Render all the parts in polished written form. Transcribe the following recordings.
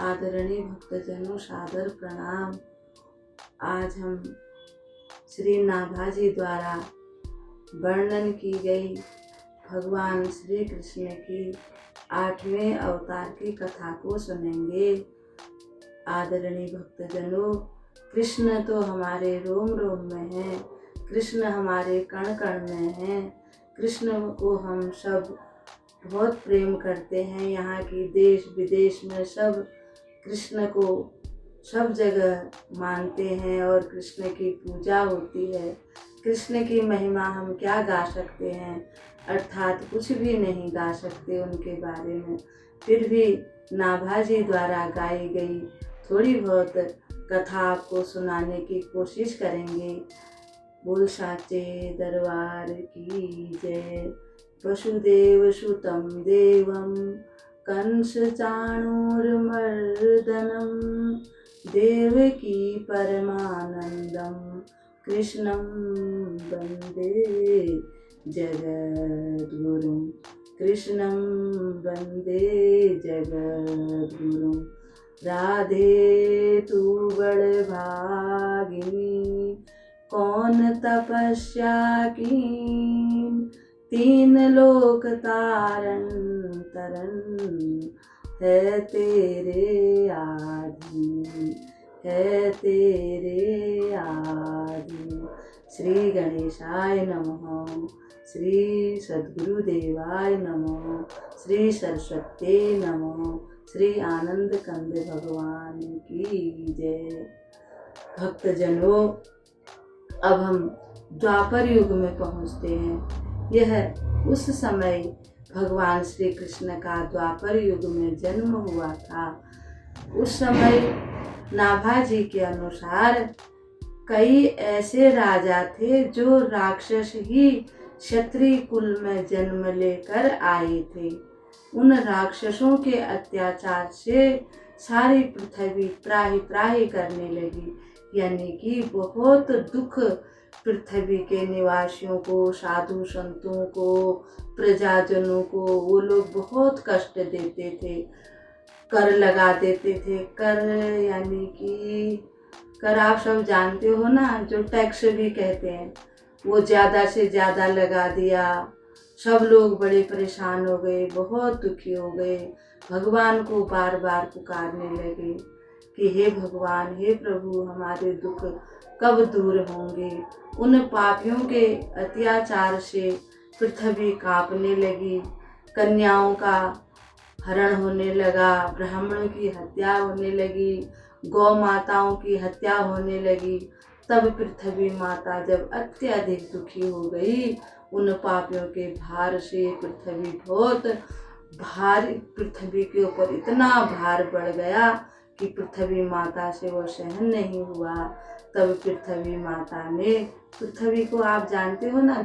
आदरणीय भक्तजनों, सादर प्रणाम। आज हम श्री नाभाजी द्वारा वर्णन की गई भगवान श्री कृष्ण की 8वें अवतार की कथा को सुनेंगे। आदरणीय भक्तजनों, कृष्ण तो हमारे रोम रोम में है, कृष्ण हमारे कण कण में है। कृष्ण को हम सब बहुत प्रेम करते हैं। यहाँ की देश विदेश में सब कृष्ण को सब जगह मानते हैं और कृष्ण की पूजा होती है। कृष्ण की महिमा हम क्या गा सकते हैं, अर्थात कुछ भी नहीं गा सकते उनके बारे में। फिर भी नाभाजी द्वारा गाई गई थोड़ी बहुत कथा आपको सुनाने की कोशिश करेंगे। बोल साचे दरबार की जय। वसुदेव सुतं देवं कंस चाणूरमर्दनं देवकी परमानंदं कृष्णं वंदे जगद्गुरुं। कृष्णं वंदे जगद्गुरुं। राधे तू बड़ भागिनी, कौन तपस्या कीन, 3 लोक तारन तरन, है तेरे आधीन, है तेरे आधीन। श्री गणेशाय नमः, श्री सद्गुरुदेवाय नमः, श्री सरस्वती नमः, श्री आनंद कंद भगवान की जय। भक्तजनों, अब हम द्वापर युग में पहुँचते हैं। यह उस समय भगवान श्री कृष्ण का द्वापर युग में जन्म हुआ था। उस समय नाभाजी के अनुसार कई ऐसे राजा थे जो राक्षस ही क्षत्रिय कुल में जन्म लेकर आए थे। उन राक्षसों के अत्याचार से सारी पृथ्वी त्राहि त्राहि करने लगी, यानी कि बहुत दुख पृथ्वी के निवासियों को, साधु संतों को, प्रजाजनों को वो लोग बहुत कष्ट देते थे। कर लगा देते थे। कर यानी कि कर आप सब जानते हो ना, जो टैक्स भी कहते हैं, वो ज़्यादा से ज़्यादा लगा दिया। सब लोग बड़े परेशान हो गए, बहुत दुखी हो गए। भगवान को बार बार पुकारने लगे कि हे भगवान, हे प्रभु, हमारे दुख कब दूर होंगे। उन पापियों के अत्याचार से पृथ्वी कांपने लगी। कन्याओं का हरण होने लगा, ब्राह्मणों की हत्या होने लगी, गौ माताओं की हत्या होने लगी। तब पृथ्वी माता जब अत्यधिक दुखी हो गई, उन पापियों के भार से पृथ्वी बहुत भारी, पृथ्वी के ऊपर इतना भार बढ़ गया कि पृथ्वी माता से वो सहन नहीं हुआ। तब पृथ्वी माता ने, पृथ्वी को आप जानते हो ना,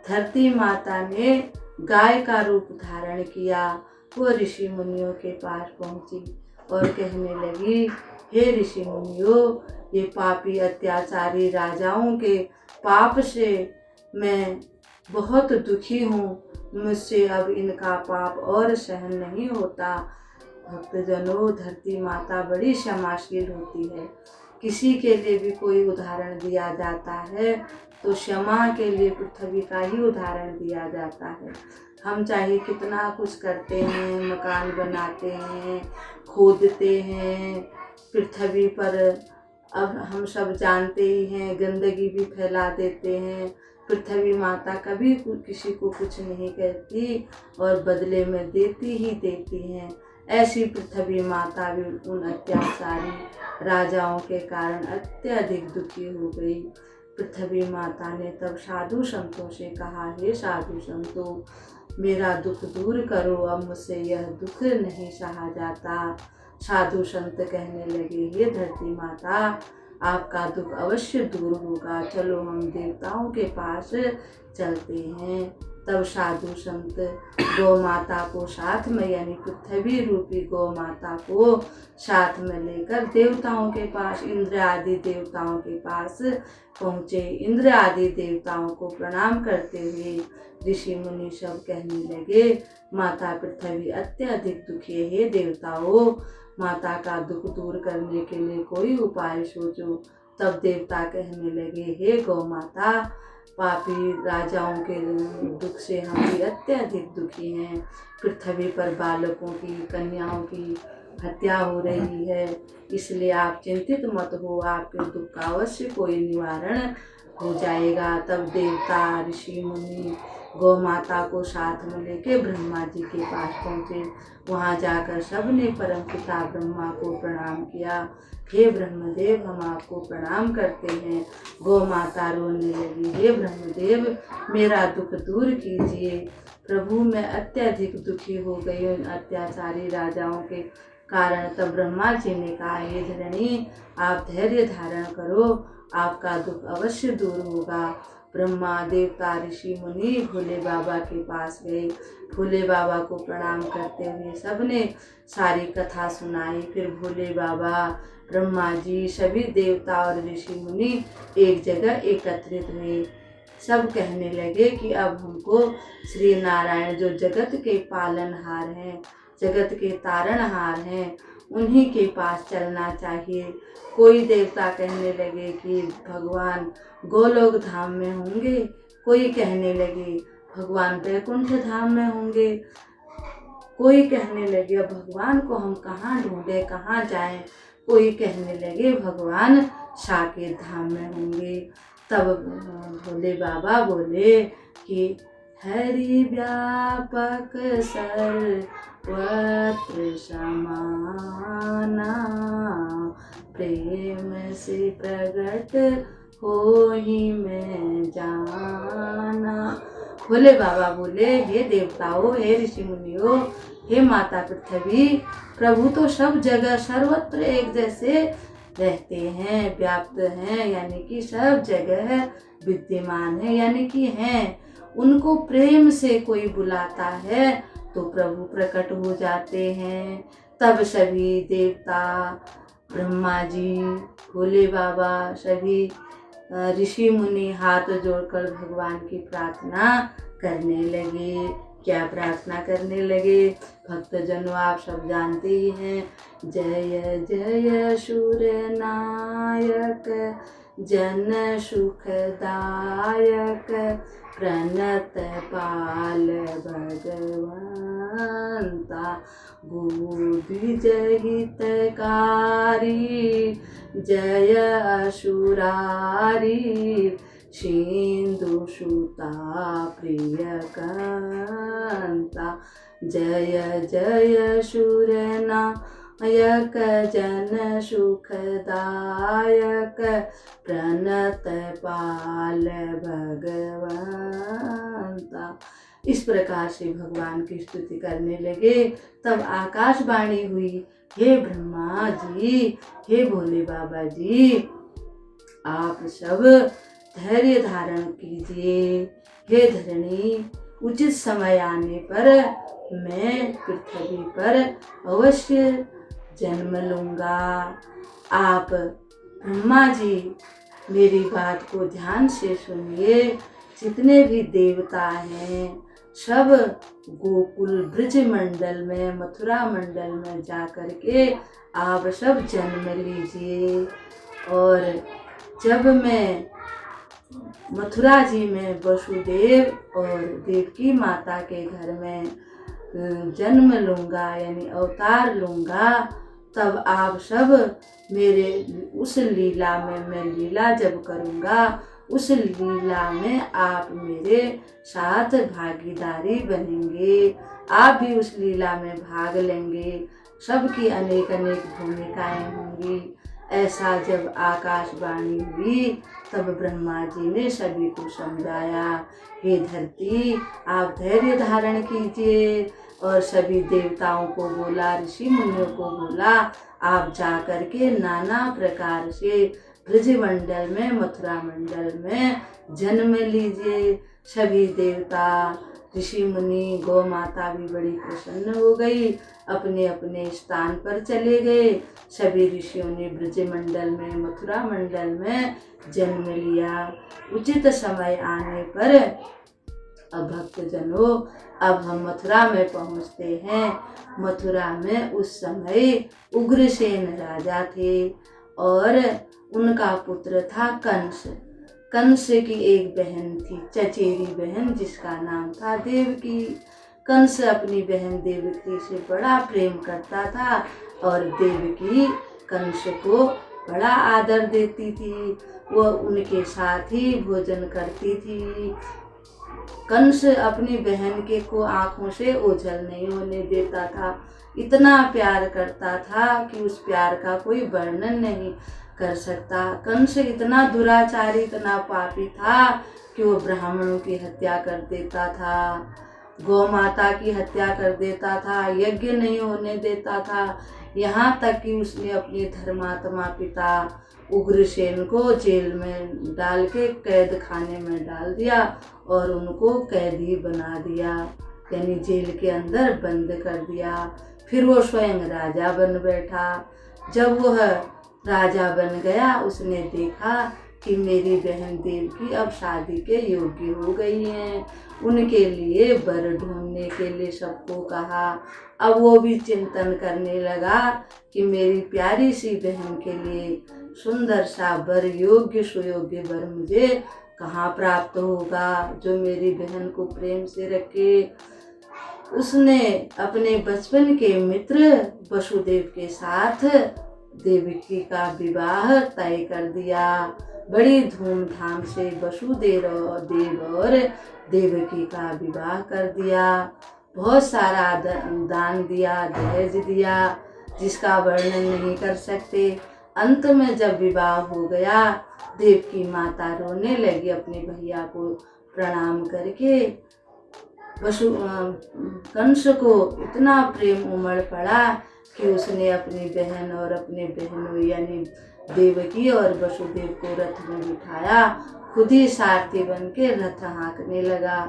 धरती माता ने गाय का रूप धारण किया। वो ऋषि मुनियों के पास पहुंची और कहने लगी, हे ऋषि मुनियों, ये पापी अत्याचारी राजाओं के पाप से मैं बहुत दुखी हूँ। मुझसे अब इनका पाप और सहन नहीं होता। भक्तजनों, धरती माता बड़ी क्षमाशील होती है। किसी के लिए भी कोई उदाहरण दिया जाता है तो क्षमा के लिए पृथ्वी का ही उदाहरण दिया जाता है। हम चाहे कितना कुछ करते हैं, मकान बनाते हैं, खोदते हैं पृथ्वी पर, अब हम सब जानते ही हैं, गंदगी भी फैला देते हैं। पृथ्वी माता कभी किसी को कुछ नहीं कहती और बदले में देती ही देती हैं। ऐसी पृथ्वी माता भी उन अत्याचारी राजाओं के कारण अत्यधिक दुखी हो गई। पृथ्वी माता ने तब साधु संतों से कहा, हे साधु संतों, मेरा दुख दूर करो, अब मुझसे यह दुख नहीं सहा जाता। साधु संत कहने लगे, हे धरती माता, आपका दुख अवश्य दूर होगा, चलो हम देवताओं के पास चलते हैं। तब साधु संत गौ माता को साथ में, यानी पृथ्वी रूपी गौ माता को साथ में लेकर देवताओं के पास, इंद्र आदि देवताओं के पास पहुँचे। इंद्र आदि देवताओं को प्रणाम करते हुए ऋषि मुनि सब कहने लगे, माता पृथ्वी अत्यधिक दुखी है। हे देवताओं, माता का दुख दूर करने के लिए कोई उपाय सोचो। तब देवता कहने लगे, हे गौ माता, पापी राजाओं के दुख से हम भी अत्यधिक दुखी हैं। पृथ्वी पर बालकों की, कन्याओं की हत्या हो रही है, इसलिए आप चिंतित मत हो, आपके दुख का अवश्य कोई निवारण हो जाएगा। तब देवता, ऋषि, मुनि गौ माता को साथ में लेके ब्रह्मा जी के पास पहुँचे। वहाँ जाकर सबने परमपिता ब्रह्मा को प्रणाम किया। हे ब्रह्मदेव, हम आपको प्रणाम करते हैं। गौ माता रोने लगी, हे ब्रह्मदेव, मेरा दुख दूर कीजिए। प्रभु, मैं अत्यधिक दुखी हो गई उन अत्याचारी राजाओं के कारण। तब ब्रह्मा जी ने कहा, हे धरणी, आप धैर्य धारण करो, आपका दुख अवश्य दूर होगा। ब्रह्मा, देवता, ऋषि, मुनि भोले बाबा के पास गए। भोले बाबा को प्रणाम करते हुए सबने सारी कथा सुनाई। फिर भोले बाबा, ब्रह्मा जी, सभी देवता और ऋषि मुनि एक जगह एकत्रित हुए। सब कहने लगे कि अब हमको श्री नारायण, जो जगत के पालनहार हैं, जगत के तारणहार हैं, उन्हीं के पास चलना चाहिए। कोई देवता कहने लगे कि भगवान गोलोक धाम में होंगे, कोई कहने लगे भगवान वैकुंठ धाम में होंगे, कोई कहने लगे अब भगवान को हम कहाँ ढूंढे, कहाँ जाएं, कोई कहने लगे भगवान साकेत धाम में होंगे। तब भोले बाबा बोले कि हरि व्यापक सर्वत्र समाना, प्रेम से प्रगट हो ही मैं जाना। भोले बाबा बोले, हे देवताओं, हे ऋषि मुनियों, हे माता पृथ्वी, प्रभु तो सब जगह सर्वत्र एक जैसे रहते हैं, व्याप्त हैं, यानी कि सब जगह विद्यमान है, यानी कि हैं। उनको प्रेम से कोई बुलाता है तो प्रभु प्रकट हो जाते हैं। तब सभी देवता, ब्रह्मा जी, भोले बाबा, सभी ऋषि मुनि हाथ जोड़कर भगवान की प्रार्थना करने लगे। क्या प्रार्थना करने लगे? भक्तजनों, आप सब जानते ही हैं, जय जय सूर नायक, जन सुखदायक, प्रणत पाल भगवंता, बुद्धि हितकारी, जय असुरारी, सिंधु सुता प्रियकांता, जय जय सूर नायक, जन सुखदायक, प्रणत पाल भगवंता। इस प्रकार से भगवान की स्तुति करने लगे। तब आकाशवाणी हुई, हे ब्रह्मा जी, हे भोले बाबा जी, आप सब धैर्य धारण कीजिए। हे धरणी, उचित समय आने पर मैं पृथ्वी पर अवश्य जन्म लूँगा। आप ब्रह्मा जी, मेरी बात को ध्यान से सुनिए। जितने भी देवता हैं, सब गोकुल ब्रज मंडल में, मथुरा मंडल में जाकर के आप सब जन्म लीजिए। और जब मैं मथुरा जी में वसुदेव और देवकी माता के घर में जन्म लूँगा, यानी अवतार लूँगा, तब आप सब मेरे उस लीला में, मैं लीला जब करूँगा, उस लीला में आप मेरे साथ भागीदारी बनेंगे। आप भी उस लीला में भाग लेंगे। सबकी अनेक अनेक भूमिकाएं होंगी। ऐसा जब आकाशवाणी हुई, तब ब्रह्मा जी ने सभी को समझाया, हे धरती, आप धैर्य धारण कीजिए। और सभी देवताओं को बोला, ऋषि मुनियों को बोला, आप जा कर के नाना प्रकार से ब्रजमंडल में, मथुरा मंडल में जन्म लीजिए। सभी देवता, ऋषि मुनि, गौ माता भी बड़ी प्रसन्न हो गई, अपने अपने स्थान पर चले गए। सभी ऋषियों ने ब्रजमंडल में, मथुरा मंडल में जन्म लिया। उचित समय आने पर अब भक्तजनों, अब हम मथुरा में पहुँचते हैं। मथुरा में उस समय उग्रसेन राजा थे और उनका पुत्र था कंस। कंस की एक बहन थी, चचेरी बहन, जिसका नाम था देवकी। कंस अपनी बहन देवकी से बड़ा प्रेम करता था और देवकी कंस को बड़ा आदर देती थी। वह उनके साथ ही भोजन करती थी। कंस अपनी बहन के को आंखों से ओझल नहीं होने देता था। इतना प्यार करता था कि उस प्यार का कोई वर्णन नहीं कर सकता। कंस इतना दुराचारी, इतना पापी था कि वो ब्राह्मणों की हत्या कर देता था, गौ माता की हत्या कर देता था, यज्ञ नहीं होने देता था। यहाँ तक कि उसने अपने धर्मात्मा पिता उग्रसेन को जेल में डाल के कैद खाने में डाल दिया और उनको कैदी बना दिया, यानी जेल के अंदर बंद कर दिया। फिर वो स्वयं राजा बन बैठा। जब वह राजा बन गया, उसने देखा कि मेरी बहन देवकी अब शादी के योग्य हो गई हैं। उनके लिए वर ढूंढने के लिए सबको कहा। अब वो भी चिंतन करने लगा कि मेरी प्यारी सी बहन के लिए सुंदर सा वर, योग्य सुयोग्य वर मुझे कहाँ प्राप्त होगा जो मेरी बहन को प्रेम से रखे। उसने अपने बचपन के मित्र वसुदेव के साथ देवकी का विवाह तय कर दिया। बड़ी धूमधाम से वसुदेव और देवकी का विवाह कर दिया। बहुत सारा दान दिया, दहेज दिया, जिसका वर्णन नहीं कर सकते। अंत में जब विवाह हो गया, देवकी माता रोने लगी, अपने भैया को प्रणाम करके। कंस को इतना प्रेम उमड़ पड़ा कि उसने अपनी बहन और अपने बहनों यानी देवकी और वसुदेव को रथ में बिठाया, खुद ही सारथी बन के रथ हाँकने लगा।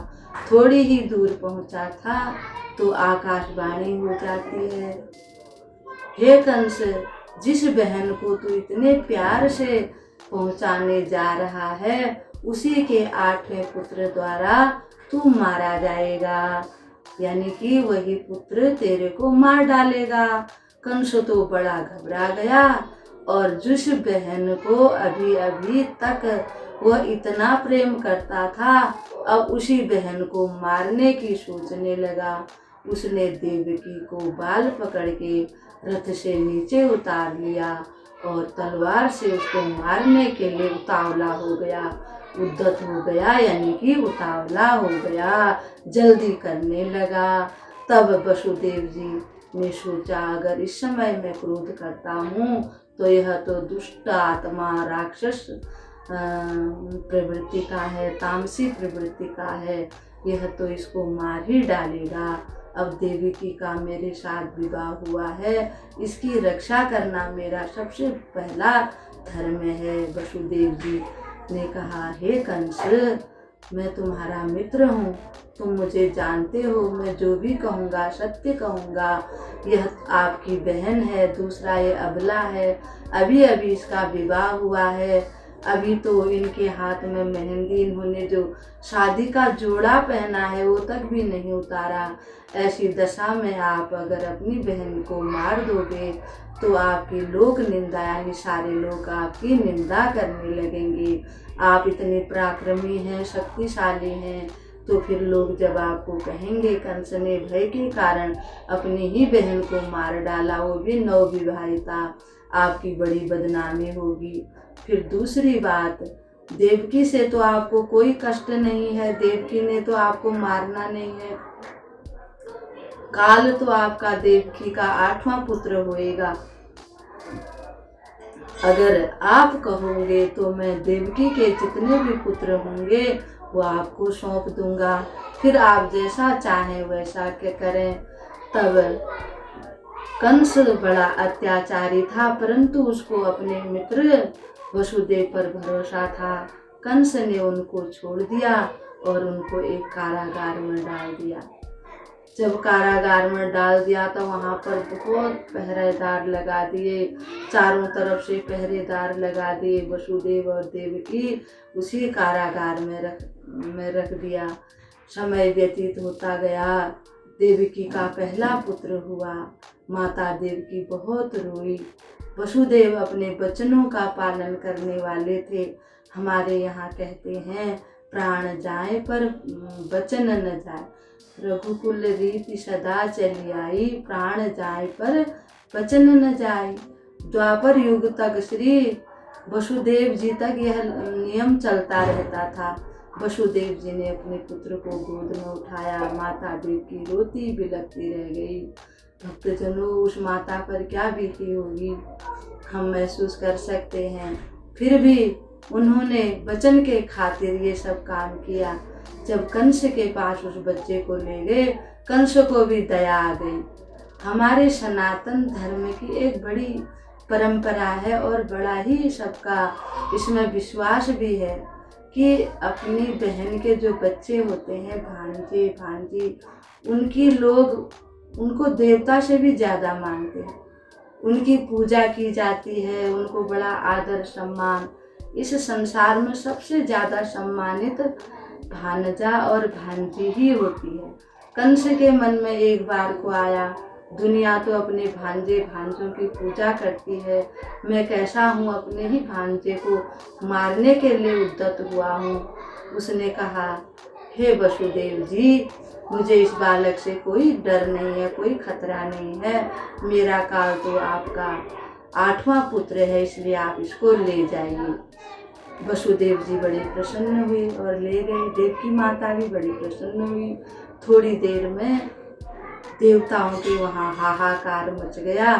थोड़ी ही दूर पहुंचा था तो आकाशवाणी हो जाती है, हे कंस, जिस बहन को तू इतने प्यार से पहुंचाने जा रहा है, उसी के 8वें पुत्र द्वारा तू मारा जाएगा, यानी कि वही पुत्र तेरे को मार डालेगा। कंस तो बड़ा घबरा गया और जिस बहन को अभी अभी तक वह इतना प्रेम करता था, अब उसी बहन को मारने की सोचने लगा। उसने देवकी को बाल पकड़ के रथ से नीचे उतार लिया और तलवार से उसको मारने के लिए उतावला हो गया, उद्यत हो गया, यानी कि उतावला हो गया, जल्दी करने लगा। तब वसुदेव जी ने सोचा, अगर इस समय मैं क्रोध करता हूँ तो यह तो दुष्ट आत्मा, राक्षस प्रवृत्ति का है, तामसी प्रवृत्ति का है, यह तो इसको मार ही डालेगा। अब देवकी का मेरे साथ विवाह हुआ है, इसकी रक्षा करना मेरा सबसे पहला धर्म है। वसुदेव जी ने कहा, हे कंस, मैं तुम्हारा मित्र हूँ, तुम मुझे जानते हो, मैं जो भी कहूँगा सत्य कहूँगा। यह आपकी बहन है, दूसरा ये अबला है, अभी अभी इसका विवाह हुआ है, अभी तो इनके हाथ में मेहंदी, इन्होंने जो शादी का जोड़ा पहना है वो तक भी नहीं उतारा। ऐसी दशा में आप अगर अपनी बहन को मार दोगे तो आपकी लोक निंदा, यानी सारे लोग आपकी निंदा करने लगेंगे। आप इतने पराक्रमी हैं, शक्तिशाली हैं, तो फिर लोग जब आपको कहेंगे कंस ने भय के कारण अपनी ही बहन को मार डाला, वो भी नवविवाहिता, आपकी बड़ी बदनामी होगी। फिर दूसरी बात, देवकी से तो आपको कोई कष्ट नहीं है, देवकी ने तो आपको मारना नहीं है, काल तो आपका देवकी का 8वां पुत्र होएगा। अगर आप कहोगे तो मैं देवकी के जितने भी पुत्र होंगे वो आपको सौंप दूंगा, फिर आप जैसा चाहें वैसा क्या करें। तब कंस बड़ा अत्याचारी था, परंतु उसको अपने मित्र वसुदेव पर भरोसा था। कंस ने उनको छोड़ दिया और उनको एक कारागार में डाल दिया। जब कारागार में डाल दिया तो वहाँ पर बहुत पहरेदार लगा दिए, चारों तरफ से पहरेदार लगा दिए। वसुदेव और देवकी उसी कारागार में रख दिया। समय व्यतीत होता गया। देवकी का पहला पुत्र हुआ। माता देवकी बहुत रोई। वसुदेव अपने वचनों का पालन करने वाले थे। हमारे यहाँ कहते हैं, प्राण जाए पर वचन न जाए। रघुकुल रीति सदा चली आई, प्राण जाए पर वचन न जाए। द्वापर युग तक श्री वसुदेव जी तक यह नियम चलता रहता था। वसुदेव जी ने अपने पुत्र को गोद में उठाया। माता देवकी रोती बिलखती रह गई। भक्तजनों, उस माता पर क्या बीती होगी हम महसूस कर सकते हैं। फिर भी उन्होंने वचन के खातिर ये सब काम किया। जब कंस के पास उस बच्चे को ले गए, कंस को भी दया आ गई। हमारे सनातन धर्म की एक बड़ी परंपरा है और बड़ा ही सबका इसमें विश्वास भी है कि अपनी बहन के जो बच्चे होते हैं, भांजे भांजी, उनकी लोग उनको देवता से भी ज़्यादा मानते हैं। उनकी पूजा की जाती है, उनको बड़ा आदर सम्मान। इस संसार में सबसे ज़्यादा सम्मानित भांजा और भांजी ही होती है। कंस के मन में एक बार को आया, दुनिया तो अपने भांजे भांजों की पूजा करती है, मैं कैसा हूँ, अपने ही भांजे को मारने के लिए उद्यत हुआ हूँ। उसने कहा, हे वसुदेव जी, मुझे इस बालक से कोई डर नहीं है, कोई खतरा नहीं है। मेरा काल तो आपका 8वां पुत्र है, इसलिए आप इसको ले जाइए। वसुदेव जी बड़े प्रसन्न हुए और ले गए। देवकी माता भी बड़ी प्रसन्न हुई। थोड़ी देर में देवताओं के वहाँ हाहाकार मच गया।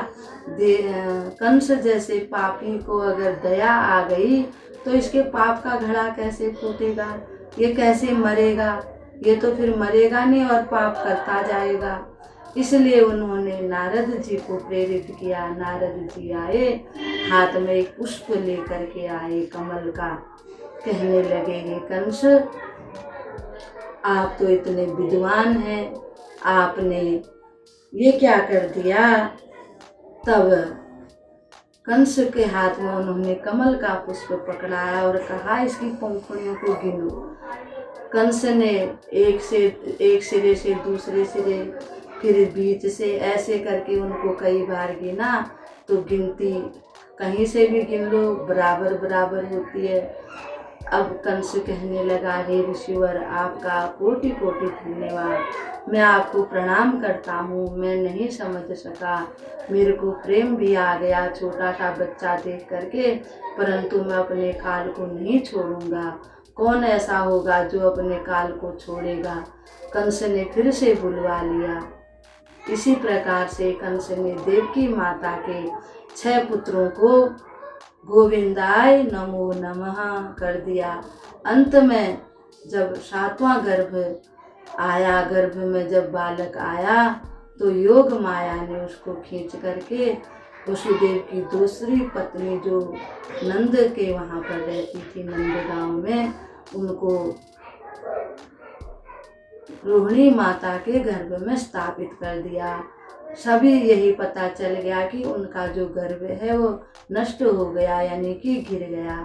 कंस जैसे पापी को अगर दया आ गई तो इसके पाप का घड़ा कैसे फूटेगा, ये कैसे मरेगा, ये तो फिर मरेगा नहीं और पाप करता जाएगा। इसलिए उन्होंने नारद जी को प्रेरित किया। नारद जी आए, हाथ में एक पुष्प लेकर के आए कमल का। कहने लगे, हे कंस, आप तो इतने विद्वान हैं, आपने ये क्या कर दिया। तब कंस के हाथ में उन्होंने कमल का पुष्प पकड़ाया और कहा, इसकी पंखुड़ियों को गिनो। कंस ने एक सिरे से दूसरे सिरे, फिर बीच से, ऐसे करके उनको कई बार गिना। तो गिनती कहीं से भी गिन लो, बराबर बराबर होती है। अब कंस कहने लगा, हे ऋषिवर, आपका कोटि कोटि धन्यवाद। मैं आपको प्रणाम करता हूँ। मैं नहीं समझ सका, मेरे को प्रेम भी आ गया छोटा सा बच्चा देख करके, परंतु मैं अपने काल को नहीं छोड़ूंगा। कौन ऐसा होगा जो अपने काल को छोड़ेगा। कंस ने फिर से बुलवा लिया। इसी प्रकार से कंस ने देवकी माता के 6 पुत्रों को गोविंदाय नमो नमः कर दिया। अंत में जब 7वां गर्भ आया, गर्भ में जब बालक आया, तो योग माया ने उसको खींच करके वसुदेव की दूसरी पत्नी जो नंद के वहाँ पर रहती थी, नंद गांव में, उनको रोहिणी माता के गर्भ में स्थापित कर दिया। सभी यही पता चल गया कि उनका जो गर्भ है वो नष्ट हो गया, यानी कि गिर गया।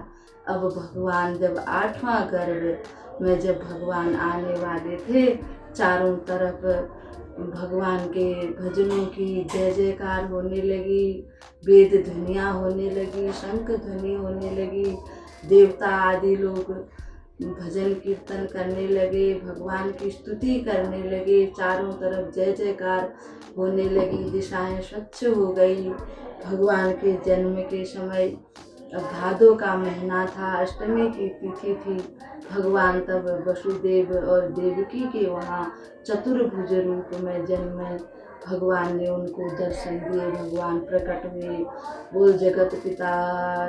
अब भगवान जब 8वां गर्भ में जब भगवान आने वाले थे, चारों तरफ भगवान के भजनों की जय जयकार होने लगी, वेद ध्वनियाँ होने लगी, शंख ध्वनि होने लगी, देवता आदि लोग भजन कीर्तन करने लगे, भगवान की स्तुति करने लगे, चारों तरफ जय जयकार होने लगी, दिशाएं स्वच्छ हो गई। भगवान के जन्म के समय भादों का महीना था, अष्टमी की तिथि थी। भगवान तब वसुदेव और देवकी के वहाँ चतुर्भुज रूप में जन्मे। भगवान ने उनको दर्शन दिए, भगवान प्रकट हुए। बोल जगत पिता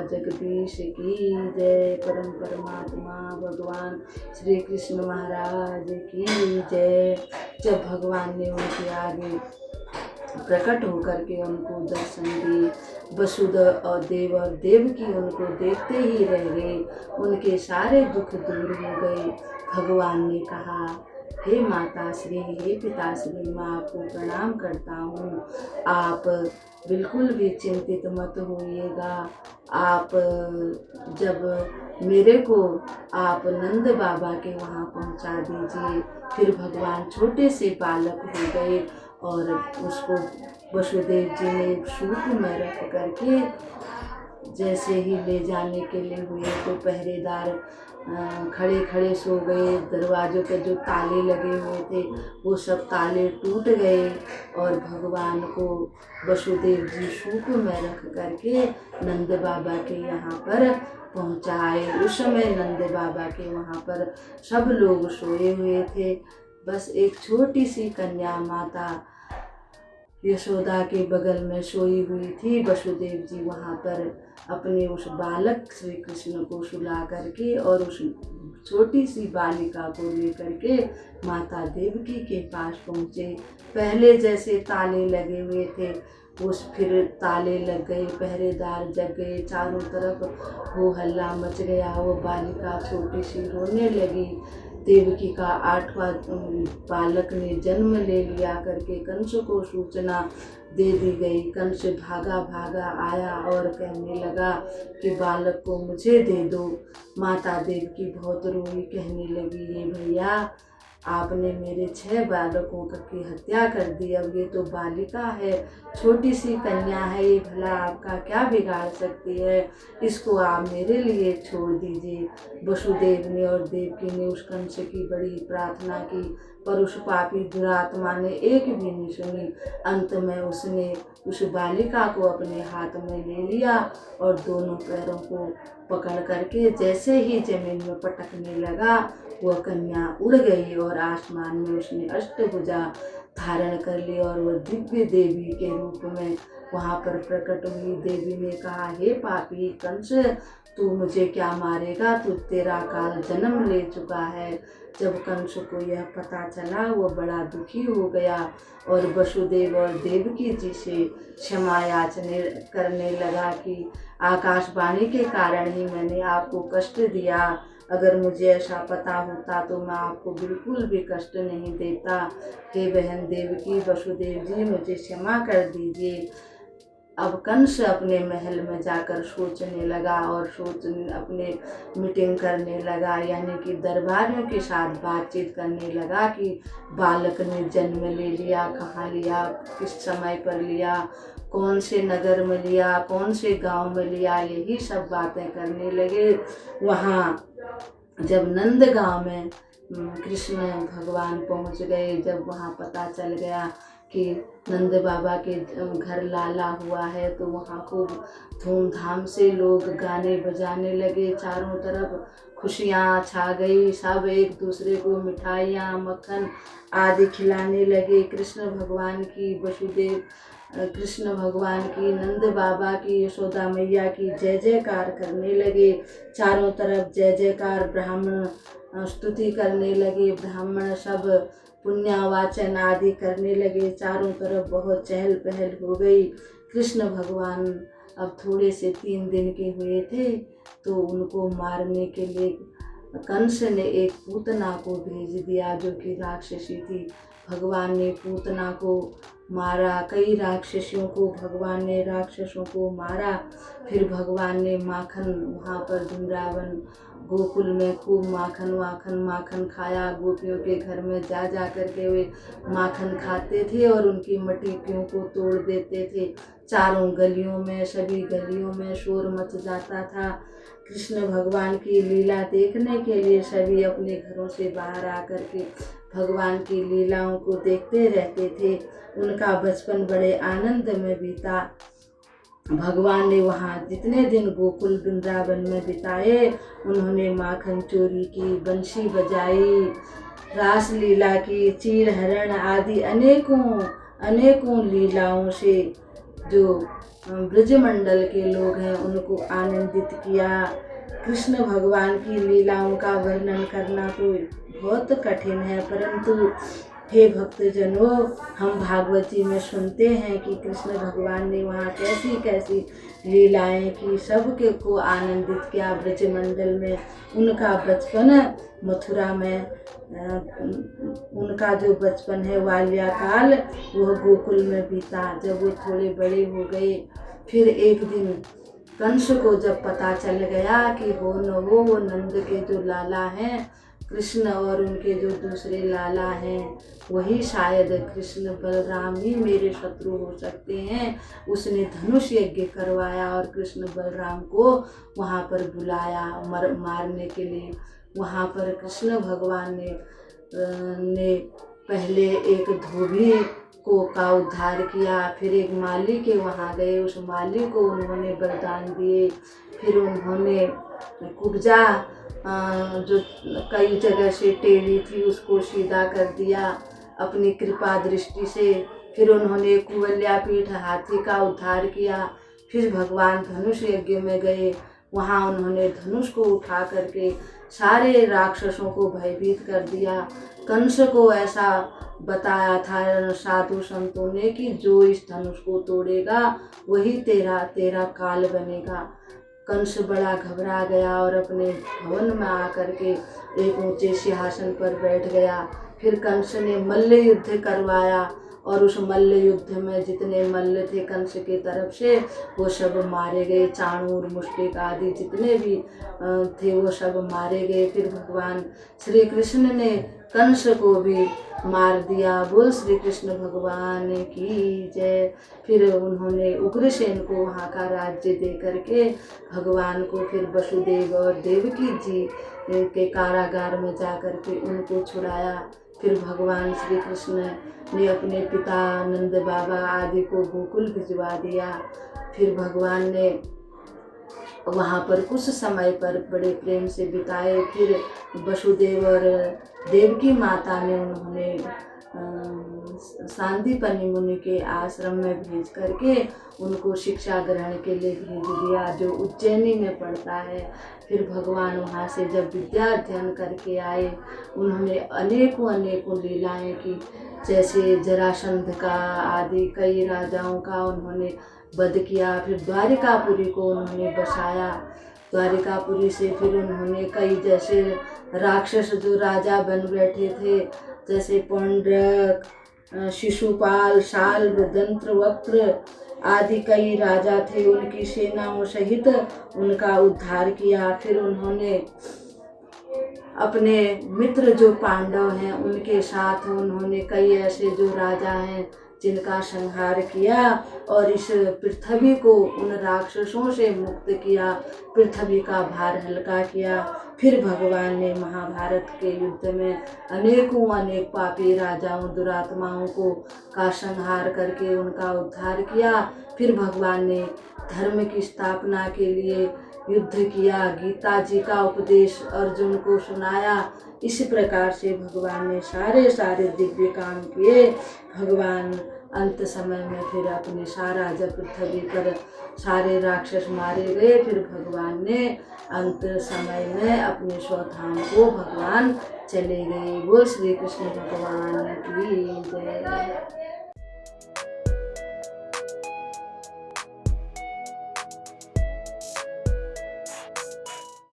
जगदीश की जय, परम परमात्मा भगवान श्री कृष्ण महाराज की जय। जब भगवान ने उनके आगे प्रकट होकर के उनको दर्शन दिए, वसुदेव और देवकी उनको देखते ही रह गए। उनके सारे दुख दूर हो गए। भगवान ने कहा, हे माता श्री, हे पिता श्री, मैं आपको प्रणाम करता हूँ। आप बिल्कुल भी चिंतित मत होइएगा। आप जब मेरे को आप नंद बाबा के वहाँ पहुँचा दीजिए। फिर भगवान छोटे से बालक हो गए और उसको वसुदेव जी ने सूप में रख करके जैसे ही ले जाने के लिए हुए तो पहरेदार खड़े खड़े सो गए। दरवाज़ों पे जो ताले लगे हुए थे वो सब ताले टूट गए और भगवान को वसुदेव जी सूप में रख करके नंद बाबा के यहाँ पर पहुँचाए। उस समय नंद बाबा के वहाँ पर सब लोग सोए हुए थे। बस एक छोटी सी कन्या माता यशोदा के बगल में सोई हुई थी। वसुदेव जी वहाँ पर अपने उस बालक श्री कृष्ण को सुला करके और उस छोटी सी बालिका को लेकर के माता देवकी के पास पहुँचे। पहले जैसे ताले लगे हुए थे उस फिर ताले लग गए, पहरेदार जग गए, चारों तरफ हो हल्ला मच गया। वो बालिका छोटी सी रोने लगी। देवकी का 8वां बालक ने जन्म ले लिया करके कंस को सूचना दे दी गई। कंस भागा भागा आया और कहने लगा कि बालक को मुझे दे दो। माता देवकी बहुत रोई, कहने लगी ये भैया आपने मेरे 6 बालकों की हत्या कर दी। अब ये तो बालिका है, छोटी सी कन्या है, ये भला आपका क्या बिगाड़ सकती है, इसको आप मेरे लिए छोड़ दीजिए। वसुदेव ने और देवकी ने उस कंस की बड़ी प्रार्थना की पर उस पापी दुरात्मा ने एक भी नहीं सुनी। अंत में उसने उस बालिका को अपने हाथ में ले लिया और दोनों पैरों को पकड़ करके जैसे ही जमीन में पटकने लगा वह कन्या उड़ गई और आसमान में उसने अष्टभुजा धारण कर ली और वह दिव्य देवी के रूप में वहाँ पर प्रकट हुई। देवी ने कहा हे पापी कंस, तू मुझे क्या मारेगा, तू तेरा काल जन्म ले चुका है। जब कंस को यह पता चला वो बड़ा दुखी हो गया और वसुदेव और देवकी जी से क्षमा याचना करने लगा कि आकाशवाणी के कारण ही मैंने आपको कष्ट दिया। अगर मुझे ऐसा पता होता तो मैं आपको बिल्कुल भी कष्ट नहीं देता। हे बहन देवकी, वसुदेव जी मुझे क्षमा कर दीजिए। अब कंस अपने महल में जाकर सोचने लगा और अपने मीटिंग करने लगा, यानी कि दरबारियों के साथ बातचीत करने लगा कि बालक ने जन्म ले लिया, कहाँ लिया, किस समय पर लिया, कौन से नगर में लिया, कौन से गांव में लिया, यही सब बातें करने लगे। वहाँ जब नंद गांव में कृष्ण भगवान पहुँच गए, जब वहाँ पता चल गया कि नंद बाबा के घर लाला हुआ है तो वहाँ खूब धूमधाम से लोग गाने बजाने लगे। चारों तरफ खुशियाँ छा गई। सब एक दूसरे को मिठाइयाँ मक्खन आदि खिलाने लगे। कृष्ण भगवान की, कृष्ण भगवान की, नंद बाबा की, यशोदा मैया की जय जयकार करने लगे। चारों तरफ जय जयकार, ब्राह्मण स्तुति करने लगे, ब्राह्मण सब पुण्यवाचन आदि करने लगे। चारों तरफ बहुत चहल पहल हो गई। कृष्ण भगवान अब थोड़े से 3 दिन के हुए थे तो उनको मारने के लिए कंस ने एक पूतना को भेज दिया जो कि राक्षसी थी। भगवान ने पूतना को मारा, कई राक्षसियों को भगवान ने राक्षसों को मारा। फिर भगवान ने माखन वहाँ पर वृंदावन गोकुल में खूब माखन खाया। गोपियों के घर में जा करके वे माखन खाते थे और उनकी मटकियों को तोड़ देते थे। चारों गलियों में, सभी गलियों में शोर मच जाता था। कृष्ण भगवान की लीला देखने के लिए सभी अपने घरों से बाहर आकर के भगवान की लीलाओं को देखते रहते थे। उनका बचपन बड़े आनंद में बीता। भगवान ने वहाँ जितने दिन गोकुल वृंदावन में बिताए उन्होंने माखन चोरी की, बंशी बजाई, रास लीला की, चीर हरण आदि अनेकों लीलाओं से जो ब्रजमंडल के लोग हैं उनको आनंदित किया। कृष्ण भगवान की लीलाओं का वर्णन करना तो बहुत कठिन है, परंतु हे भक्तजनों, हम भागवत जी में सुनते हैं कि कृष्ण भगवान ने वहाँ कैसी कैसी लीलाएं की, सबके को आनंदित किया ब्रजमंडल में। उनका बचपन मथुरा में, उनका जो बचपन है बाल्यकाल वह गोकुल में बीता। जब वो थोड़े बड़े हो गए, फिर एक दिन कंस को जब पता चल गया कि हो न हो वो नंद के जो लाला हैं कृष्ण और उनके जो दूसरे लाला हैं वही शायद कृष्ण बलराम ही मेरे शत्रु हो सकते हैं, उसने धनुष यज्ञ करवाया और कृष्ण बलराम को वहाँ पर बुलाया मारने के लिए। वहाँ पर कृष्ण भगवान ने पहले एक धोबी का उद्धार किया, फिर एक माली के वहाँ गए, उस माली को उन्होंने वरदान दिए। फिर उन्होंने कुब्जा जो कई जगह से टेढ़ी थी उसको सीधा कर दिया अपनी कृपा दृष्टि से। फिर उन्होंने कुवल्या पीठ हाथी का उद्धार किया। फिर भगवान धनुष यज्ञ में गए, वहाँ उन्होंने धनुष को उठा करके सारे राक्षसों को भयभीत कर दिया। कंस को ऐसा बताया था साधु संतों ने कि जो इस धनुष को तोड़ेगा वही तेरा काल बनेगा। कंस बड़ा घबरा गया और अपने भवन में आकर के एक ऊंचे सिंहासन पर बैठ गया। फिर कंस ने मल्ल युद्ध करवाया और उस मल्ल युद्ध में जितने मल्ल थे कंस के तरफ से वो सब मारे गए। चाणूर मुष्टिक आदि जितने भी थे वो सब मारे गए। फिर भगवान श्री कृष्ण ने कंस को भी मार दिया। बोल श्री कृष्ण भगवान की जय। फिर उन्होंने उग्रसेन को वहाँ का राज्य दे करके भगवान को फिर वसुदेव और देवकी जी के कारागार में जा कर के उनको छुड़ाया। फिर भगवान श्री कृष्ण ने अपने पिता नंद बाबा आदि को गोकुल भिजवा दिया। फिर भगवान ने वहाँ पर कुछ समय पर बड़े प्रेम से बिताए। फिर वसुदेव और देवकी माता ने उन्होंने सांदीपनि मुनि के आश्रम में भेज करके उनको शिक्षा ग्रहण के लिए भेज दिया, जो उज्जैनी में पड़ता है। फिर भगवान वहाँ से जब विद्या अध्ययन करके आए, उन्होंने अनेकों अनेकों लीलाएं की, जैसे जरासंध का आदि कई राजाओं का उन्होंने वध किया। फिर द्वारिकापुरी को उन्होंने बसाया। द्वारिकापुरी से फिर उन्होंने कई जैसे राक्षस जो राजा बन बैठे थे, जैसे पौंड्रक, शिशुपाल, शाल्व, दंत्रवक्त्र आदि कई राजा थे, उनकी सेनाओं सहित उनका उद्धार किया। फिर उन्होंने अपने मित्र जो पांडव हैं उनके साथ उन्होंने कई ऐसे जो राजा हैं जिनका संहार किया और इस पृथ्वी को उन राक्षसों से मुक्त किया, पृथ्वी का भार हल्का किया। फिर भगवान ने महाभारत के युद्ध में अनेकों अनेक पापी राजाओं दुरात्माओं को का संहार करके उनका उद्धार किया। फिर भगवान ने धर्म की स्थापना के लिए युद्ध किया, गीता जी का उपदेश अर्जुन को सुनाया। इस प्रकार से भगवान ने सारे दिव्य काम किए। भगवान अंत समय में फिर अपने सारा जब पृथ्वी पर सारे राक्षस मारे गए, फिर भगवान ने अंत समय में अपने स्वधाम को भगवान चले गए। बोल श्री कृष्ण भगवान की जय।